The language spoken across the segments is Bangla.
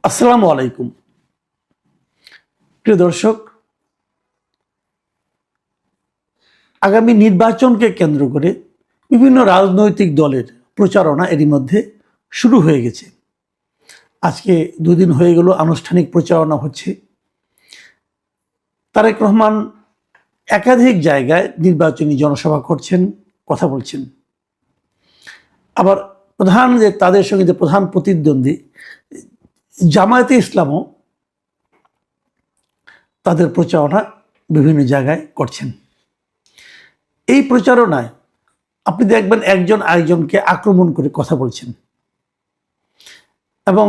আসসালামু আলাইকুম প্রিয় দর্শক, আগামী নির্বাচনকে কেন্দ্র করে বিভিন্ন রাজনৈতিক দলের প্রচারণা এরই মধ্যে শুরু হয়ে গেছে। আজকে দুদিন হয়ে গেল আনুষ্ঠানিক প্রচারণা হচ্ছে। তারেক রহমান একাধিক জায়গায় নির্বাচনী জনসভা করছেন, কথা বলছেন। আবার তাদের সঙ্গে যে প্রধান প্রতিদ্বন্দ্বী জামায়াতে ইসলামও তাদের প্রচারণা বিভিন্ন জায়গায় করছেন। এই প্রচারণায় আপনি দেখবেন একজন আরেকজনকে আক্রমণ করে কথা বলছেন এবং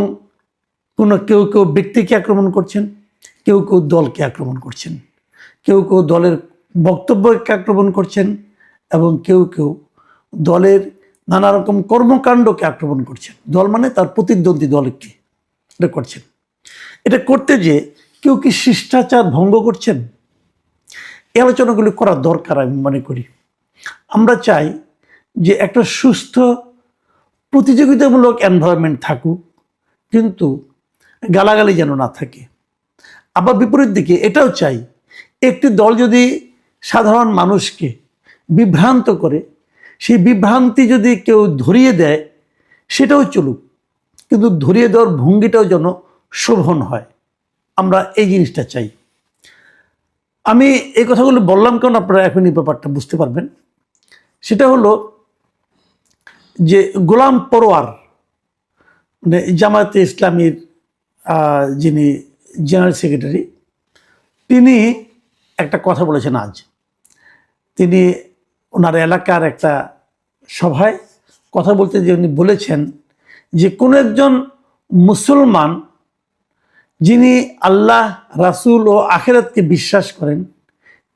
কেউ কেউ ব্যক্তিকে আক্রমণ করছেন, কেউ কেউ দলকে আক্রমণ করছেন, কেউ কেউ দলের বক্তব্যকে আক্রমণ করছেন এবং কেউ কেউ দলের নানা রকম কর্মকাণ্ডকে আক্রমণ করছেন। দল মানে তার প্রতিদ্বন্দ্বী দলকে এটা করছেন। এটা করতে যে কেউ কি শিষ্টাচার ভঙ্গ করছেন? এই আলোচনাগুলি করা দরকার আমি মনে করি। আমরা চাই যে একটা সুস্থ প্রতিযোগিতামূলক এনভায়রনমেন্ট থাকুক, কিন্তু গালাগালি যেন না থাকে। আবার বিপরীত দিকে এটাও চাই, একটি দল যদি সাধারণ মানুষকে বিভ্রান্ত করে, সেই বিভ্রান্তি যদি কেউ ধরিয়ে দেয় সেটাও চলুক, কিন্তু ধরিয়ে দেওয়ার ভঙ্গিটাও যেন শোভন হয়। আমরা এই জিনিসটা চাই। আমি এই কথাগুলো বললাম কারণ আপনারা এখনই ব্যাপারটা বুঝতে পারবেন। সেটা হলো যে গোলাম পরোয়ার, মানে জামায়াতে ইসলামীর যিনি জেনারেল সেক্রেটারি, তিনি একটা কথা বলেছেন। আজ তিনি ওনার এলাকার একটা সভায় কথা বলতে যে উনি বলেছেন যে কোনো একজন মুসলমান যিনি আল্লাহ, রাসূল ও আখিরাতকে বিশ্বাস করেন,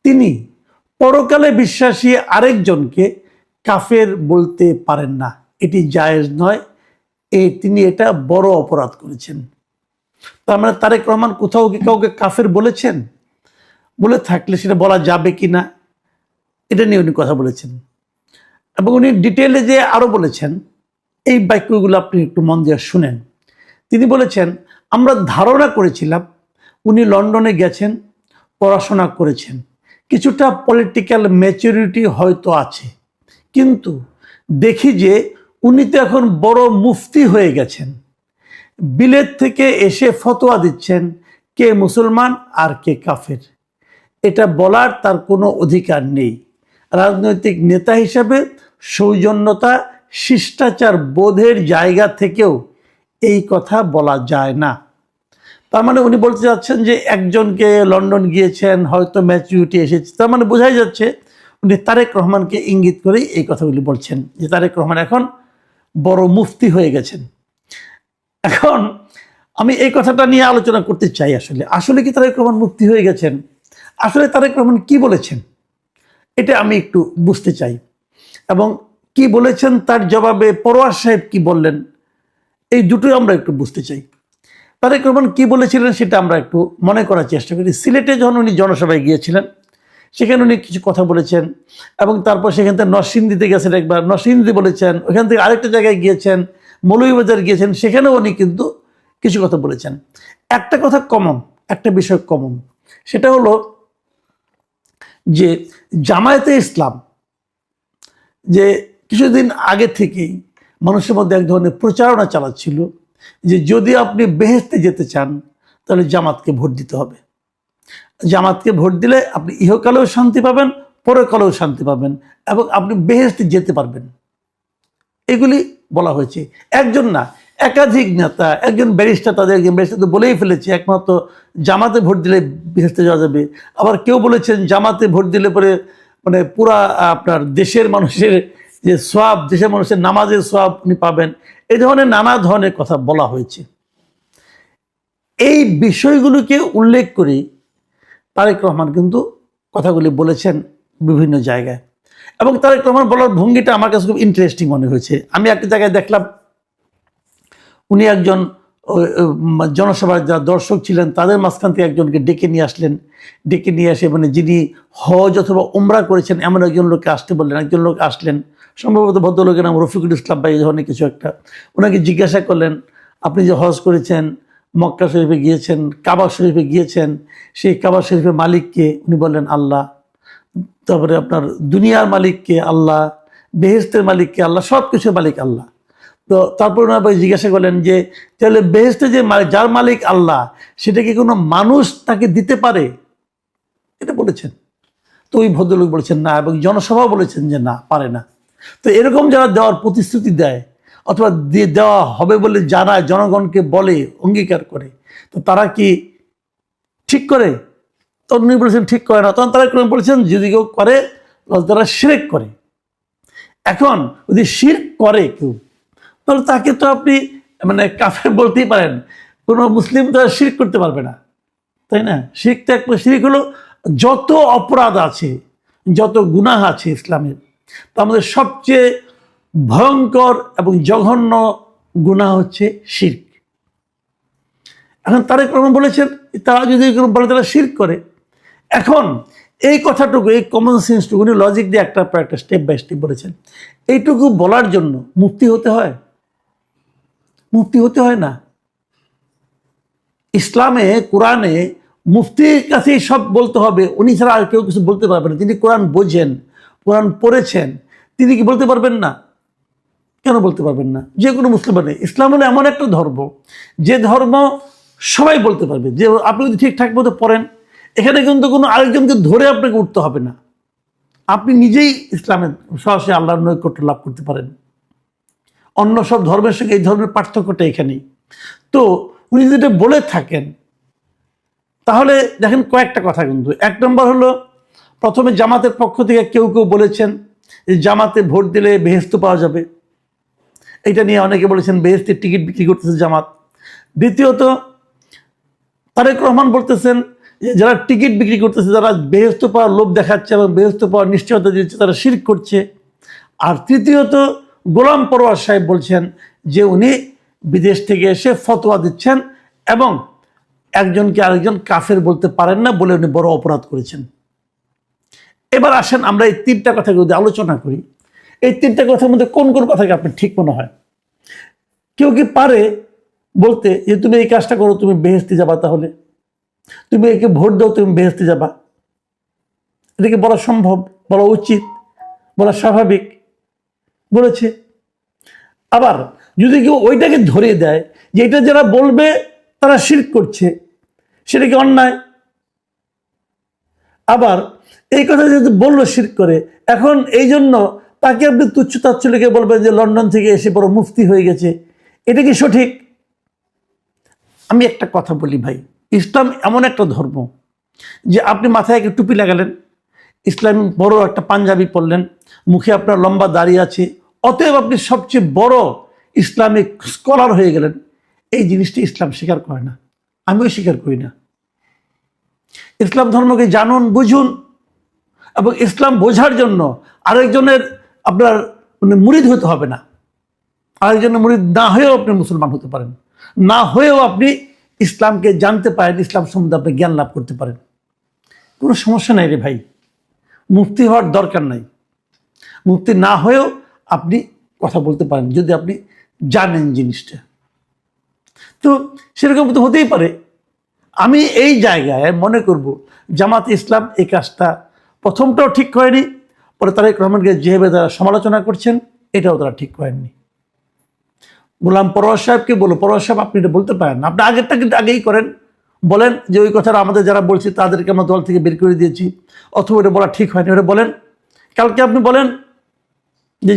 তিনি পরকালে বিশ্বাসী আরেকজনকে কাফের বলতে পারেন না। এটি জায়েজ নয়। তিনি এটা বড় অপরাধ করেছেন। তার মানে তারেক রহমান কোথাও কি কাউকে কাফের বলেছেন? বলে থাকলে সেটা বলা যাবে কি না, এটা নিয়ে উনি কথা বলেছেন। এবং উনি ডিটেলে যে আরও বলেছেন, এই বাক্যগুলো আপনি একটু মন দিয়ে শুনেন। তিনি বলেছেন, আমরা ধারণা করেছিলাম উনি লন্ডনে গেছেন, পড়াশোনা করেছেন, কিছুটা পলিটিক্যাল ম্যাচুরিটি হয়তো আছে, কিন্তু দেখি যে উনি তো এখন বড় মুফতি হয়ে গেছেন। বিলেত থেকে এসে ফতোয়া দিচ্ছেন কে মুসলমান আর কে কাফের। এটা বলার তার কোনো অধিকার নেই। রাজনৈতিক নেতা হিসেবে সৌজন্যতা, শিষ্টাচার বোধের জায়গা থেকেও এই কথা বলা যায় না। তার মানে উনি বলতে চাচ্ছেন যে একজনকে লন্ডন গিয়েছেন, হয়তো ম্যাচুরিটি এসেছে, তার মানে বোঝাই যাচ্ছে উনি তারেক রহমানকে ইঙ্গিত করেই এই কথাগুলি বলছেন যে তারেক রহমান এখন বড় মুফতি হয়ে গেছেন। এখন আমি এই কথাটা নিয়ে আলোচনা করতে চাই। আসলে কি তারেক রহমান মুফতি হয়ে গেছেন? আসলে তারেক রহমান কি বলেছেন এটা আমি একটু বুঝতে চাই, এবং কি বলেছেন তার জবাবে পরোয়ার সাহেব কি বললেন, এই দুটোই আমরা একটু বুঝতে চাই। তারেক রহমান কি বলেছিলেন সেটা আমরা একটু মনে করার চেষ্টা করি। সিলেটে যখন উনি জনসভায় গিয়েছিলেন, সেখানে উনি কিছু কথা বলেছেন, এবং তারপর সেখান থেকে নরসিংদীতে গেছেন, একবার নরসিংদী বলেছেন, ওখান থেকে আরেকটা জায়গায় গিয়েছেন, মৌলভীবাজার গিয়েছেন, সেখানেও উনি কিন্তু কিছু কথা বলেছেন। একটা কথা কমন, একটা বিষয় কমন, সেটা হলো যে জামায়াতে ইসলাম যে কিছুদিন আগে থেকেই মানুষের মধ্যে এক ধরনের প্রচারণা চালাচ্ছিল যে যদি আপনি বেহেশতে যেতে চান তাহলে জামাতকে ভোট দিতে হবে। জামাতকে ভোট দিলে আপনি ইহকালেও শান্তি পাবেন, পরকালেও শান্তি পাবেন, এবং আপনি বেহেশতে যেতে পারবেন। এগুলি বলা হয়েছে। একজন না, একাধিক নেতা, একজন ব্যারিস্টার, তাদের একজন ব্যারিস্টার তো বলেই ফেলেছে একমাত্র জামাতে ভোট দিলে বেহেশতে যাওয়া যাবে। আবার কেউ বলেছেন জামাতে ভোট দিলে পরে মানে পুরা আপনার দেশের মানুষের যে সোয়াব, দেশের মানুষের নামাজের সোয়াব উনি পাবেন। এই ধরনের নানা ধরনের কথা বলা হয়েছে। এই বিষয়গুলোকে উল্লেখ করে তারেক রহমান কিন্তু কথাগুলি বলেছেন বিভিন্ন জায়গায়, এবং তারেক রহমান বলার ভঙ্গিটা আমার কাছে খুব ইন্টারেস্টিং মনে হয়েছে। আমি একটা জায়গায় দেখলাম উনি একজন জনসভার যারা দর্শক ছিলেন তাদের মাঝখান থেকে একজনকে ডেকে নিয়ে আসলেন। ডেকে নিয়ে আসে মানে যিনি হজ অথবা উমরা করেছেন এমন একজন লোককে আসতে বললেন। একজন লোক আসলেন, সম্ভবত ভদ্রলোকের নাম রফিকুল ইসলাম বা এই ধরনের কিছু একটা। ওনাকে জিজ্ঞাসা করলেন, আপনি যে হজ করেছেন মক্কা শরীফে গিয়েছেন, কাবা শরীফে গিয়েছেন, সেই কাবা শরীফের মালিককে উনি বললেন আল্লাহ, তারপরে আপনার দুনিয়ার মালিককে আল্লাহ, বেহেশতের মালিককে আল্লাহ, সব কিছুর মালিক আল্লাহ। তো তারপর ওনার জিজ্ঞাসা করলেন যে তাহলে বেহেশতে যে মালিক, যার মালিক আল্লাহ, সেটা কি কোনো মানুষ তাকে দিতে পারে? এটা বলেছেন। তো ওই ভদ্রলোক বলেছেন না, এবং জনসভা বলেছেন যে না, পারে না। তো এরকম যারা দেওয়ার প্রতিশ্রুতি দেয় অথবা দিয়ে দেওয়া হবে বলে জানায়, জনগণকে বলে, অঙ্গীকার করে, তো তারা কি ঠিক করে? তখন উনি বলেছেন ঠিক করে না। তখন তারা বলেছেন যদি কেউ করে তারা শিরক করে। এখন যদি শিরক করে কেউ, তাহলে তাকে তো আপনি মানে কাফের বলতেই পারেন। কোনো মুসলিম তো শিরক করতে পারবে না, তাই না? শিরক তো একটা শিরক হলো যত অপরাধ আছে, যত গুনাহ আছে ইসলামের, তার মধ্যে সবচেয়ে ভয়ঙ্কর এবং জঘন্য গুনাহ হচ্ছে শিরক। এখন তারেক রহমান বলেছেন তারা যদি বলে তারা শিরক করে। এখন এই কথাটুকু, এই কমন সেন্সটুকু উনি লজিক দিয়ে একটা পর একটা স্টেপ বাই স্টেপ বলেছেন। এইটুকু বলার জন্য মুফতি হতে হয়? মুফতি হতে হয় না। ইসলামে, কোরআনে মুফতির কাছেই সব বলতে হবে, উনি ছাড়া আর কেউ কিছু বলতে পারবেন না। তিনি কোরআন বোঝেন, কোরআন পড়েছেন, তিনি কি বলতে পারবেন না? কেন বলতে পারবেন না? যে কোনো মুসলিম নেই। ইসলাম হলো এমন একটা ধর্ম, যে ধর্ম সবাই বলতে পারবে। যে আপনি যদি ঠিকঠাক মতো পড়েন, এখানে কিন্তু কোনো আরেকজনকে ধরে আপনাকে উঠতে হবে না। আপনি নিজেই ইসলামের সরাসরি আল্লাহর নৈকট্য লাভ করতে পারেন। অন্য সব ধর্মের সঙ্গে এই ধর্মের পার্থক্যটা এখানেই। তো উনি যদি এটা বলে থাকেন, তাহলে দেখেন কয়েকটা কথা কিন্তু। এক নম্বর হলো, প্রথমে জামাতের পক্ষ থেকে কেউ কেউ বলেছেন যে জামাতে ভোট দিলে বেহেশত পাওয়া যাবে। এটা নিয়ে অনেকে বলেছেন বেহেশতের টিকিট বিক্রি করতেছে জামাত। দ্বিতীয়ত, তারেক রহমান বলতেছেন যে যারা টিকিট বিক্রি করতেছে, যারা বেহেশত পাওয়ার লোভ দেখাচ্ছে এবং বেহেশত পাওয়ার নিশ্চয়তা দিচ্ছে, তারা শিরক করছে। আর তৃতীয়ত, গোলাম পরোয়ার সাহেব বলছেন যে উনি বিদেশ থেকে এসে ফতোয়া দিচ্ছেন এবং একজনকে আরেকজন কাফের বলতে পারেন না বলে উনি বড় অপরাধ করেছেন। এবার আসেন আমরা এই তিনটা কথা যদি আলোচনা করি, এই তিনটা কথার মধ্যে কোন কোন কথাকে আপনার ঠিক মনে হয়? কেউ কি পারে বলতে যে তুমি এই কাজটা করো, তুমি বেহেশতে যাবা, তাহলে তুমি একে ভোট দাও, তুমি বেহেশতে যাবা? এটাকে বলা সম্ভব, বলা উচিত, বলা স্বাভাবিক? বলেছে। আবার যদি কেউ ওইটাকে ধরিয়ে দেয় যে এটা যারা বলবে তারা শিরক করছে, সেটা কি অন্যায়? আবার এই কথা যেহেতু বললো শিরক করে, এখন এই জন্য তাকে আপনি তুচ্ছ তাচ্ছিল্যকে বলবেন যে লন্ডন থেকে এসে বড় মুফতি হয়ে গেছে, এটা কি সঠিক? আমি একটা কথা বলি ভাই, ইসলাম এমন একটা ধর্ম যে আপনি মাথায় একটা টুপি লাগালেন, ইসলামী বড় একটা পাঞ্জাবি পরলেন, মুখে আপনার লম্বা দাড়ি আছে, অতএব আপনি সবচেয়ে বড় ইসলামিক স্কলার হয়ে গেলেন। এই জিনিসটি ইসলাম স্বীকার করে না, আমিও স্বীকার করি না। ইসলাম ধর্মকে জানুন, বুঝুন, এবং ইসলাম বোঝার জন্য আরেকজনের আপনার মানে মুরিদ হতে হবে না। আরেকজনের মুরিদ না হয়েও আপনি মুসলমান হতে পারেন, না হয়েও আপনি ইসলামকে জানতে পারেন, ইসলাম সম্বন্ধে আপনি জ্ঞান লাভ করতে পারেন। কোনো সমস্যা নাই রে ভাই, মুফতি হওয়ার দরকার নাই। মুফতি না হয়েও আপনি কথা বলতে পারেন যদি আপনি জানেন জিনিসটা। তো সেরকম তো হতেই পারে। আমি এই জায়গায় মনে করব জামাত ইসলাম এই কাজটা প্রথমটাও ঠিক করেনি, পরে তারেক রহমানকে যেভাবে তারা সমালোচনা করছেন এটাও তারা ঠিক করেননি। গোলাম পরোয়ার সাহেবকে বলো, পরোয়ার সাহেব আপনি এটা বলতে পারেন না, আপনি আগেরটা কিন্তু আগেই করেন, বলেন যে ওই কথাটা আমাদের যারা বলছি তাদেরকে আমরা দল থেকে বের করে দিয়েছি, অথবা এটা বলা ঠিক হয়নি, ওটা বলেন। কালকে আপনি বলেন যে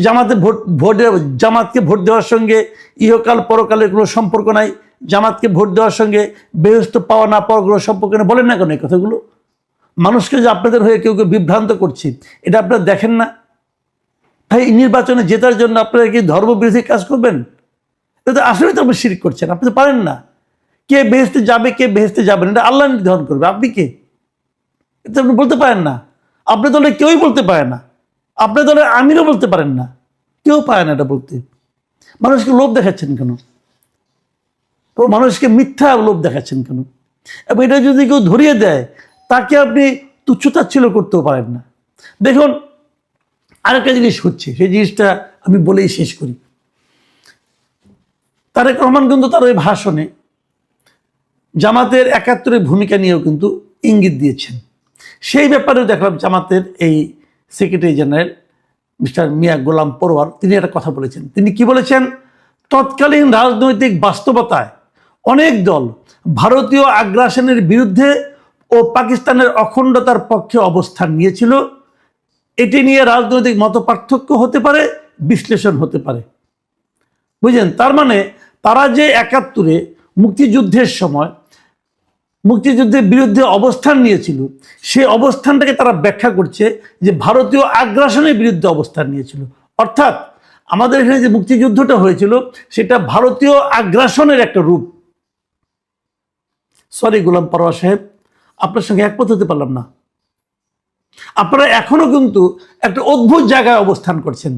জামাতকে ভোট দেওয়ার সঙ্গে ইহকাল পরকালের কোনো সম্পর্ক নাই, জামাতকে ভোট দেওয়ার সঙ্গে বেহেশত পাওয়া না পাওয়ার কোনো সম্পর্ক নেই, বলেন না কেন এই কথাগুলো? মানুষকে যে আপনাদের হয়ে কেউ কেউ বিভ্রান্ত করছে, এটা আপনারা দেখেন না? ভাই, নির্বাচনে জেতার জন্য আপনারা কি ধর্মবিরোধী কাজ করবেন? এটা তো আসলে তো আপনি শিরক করছেন, আপনি তো পারেন না। কে বেহেশতে যাবে, কে বেহেশতে যাবেন, এটা আল্লাহ নির্ধারণ করবে, আপনি কে? এটা আপনি বলতে পারেন না। আপনার দলে কেউই বলতে পারে না, আপনার দলের আমিরও বলতে পারেন না, কেউ পারে না এটা বলতে। মানুষকে লোভ দেখাচ্ছেন কেন? তো মানুষকে মিথ্যা লোভ দেখাচ্ছেন কেন? এবং এটা যদি কেউ ধরিয়ে দেয়, তাকে আপনি তুচ্ছতাচ্ছিল্য করতেও পারেন না। দেখুন, আরেকটা জিনিস হচ্ছে, সেই জিনিসটা আমি বলেই শেষ করি। তারেক রহমান কিন্তু তার ওই ভাষণে জামাতের ৭১-এর ভূমিকা নিয়েও কিন্তু ইঙ্গিত দিয়েছেন। সেই ব্যাপারেও দেখলাম জামাতের এই সেক্রেটারি জেনারেল মিস্টার মিয়া গোলাম পরোয়ার তিনি একটা কথা বলেছেন। তিনি কি বলেছেন? তৎকালীন রাজনৈতিক বাস্তবতায় অনেক দল ভারতীয় আগ্রাসনের বিরুদ্ধে ও পাকিস্তানের অখণ্ডতার পক্ষে অবস্থান নিয়েছিল। এটি নিয়ে রাজনৈতিক মতপার্থক্য হতে পারে, বিশ্লেষণ হতে পারে। বুঝলেন? তার মানে তারা যে ৭১-এ মুক্তিযুদ্ধের সময় মুক্তিযুদ্ধের বিরুদ্ধে অবস্থান নিয়েছিল, সেই অবস্থানটাকে তারা ব্যাখ্যা করছে যে ভারতীয় আগ্রাসনের বিরুদ্ধে অবস্থান নিয়েছিল। অর্থাৎ আমাদের এখানে যে মুক্তিযুদ্ধটা হয়েছিল সেটা ভারতীয় আগ্রাসনের একটা রূপ। সরি গোলাম পরোয়ার সাহেব, আপনার সঙ্গে একমত হতে পারলাম না। আপনারা এখনো কিন্তু একটা অদ্ভুত জায়গায় অবস্থান করছেন।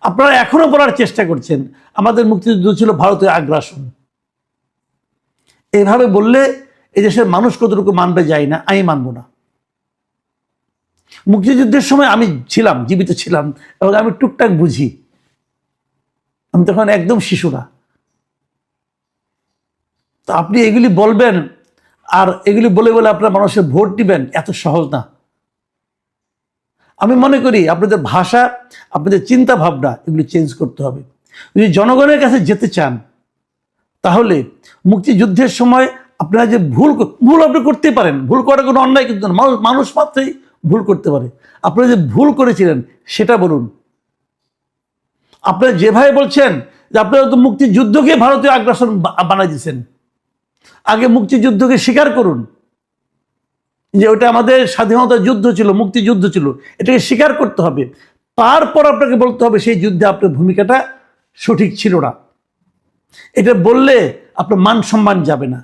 আপনারা এখনো বলার চেষ্টা করছেন আমাদের মুক্তিযুদ্ধ ছিল ভারতীয় আগ্রাসন। এইভাবে বললে এই দেশের মানুষ কতটুকু মানবে যায় না, আমি মানব না। মুক্তিযুদ্ধের সময় আমি ছিলাম, জীবিত ছিলাম, এবং আমি টুকটাক বুঝি। আমি তখন একদম শিশু না। তো আপনি এগুলি বলবেন আর এগুলি বলে বলে আপনার মানুষের ভোট দিবেন, এত সহজ না। আমি মনে করি আপনাদের ভাষা, আপনাদের চিন্তা ভাবনা এগুলি চেঞ্জ করতে হবে। যদি জনগণের কাছে যেতে চান তাহলে মুক্তিযুদ্ধের সময় আপনারা যে ভুল আপনি করতে পারেন, ভুল করার কোনো অন্যায় কিন্তু না, মানুষ মাত্রই ভুল করতে পারে। আপনারা যে ভুল করেছিলেন সেটা বলুন। আপনারা যেভাবে বলছেন যে আপনারা তো মুক্তিযুদ্ধকে ভারতীয় আগ্রাসন বানাই দিয়েছেন, আগে মুক্তিযুদ্ধকে স্বীকার করুন যে ওটা আমাদের স্বাধীনতা যুদ্ধ ছিল, মুক্তিযুদ্ধ ছিল, এটাকে স্বীকার করতে হবে। তারপর আপনাকে বলতে হবে সেই যুদ্ধে আপনার ভূমিকাটা সঠিক ছিল না। এটা বললে আপনার মান সম্মান যাবে না।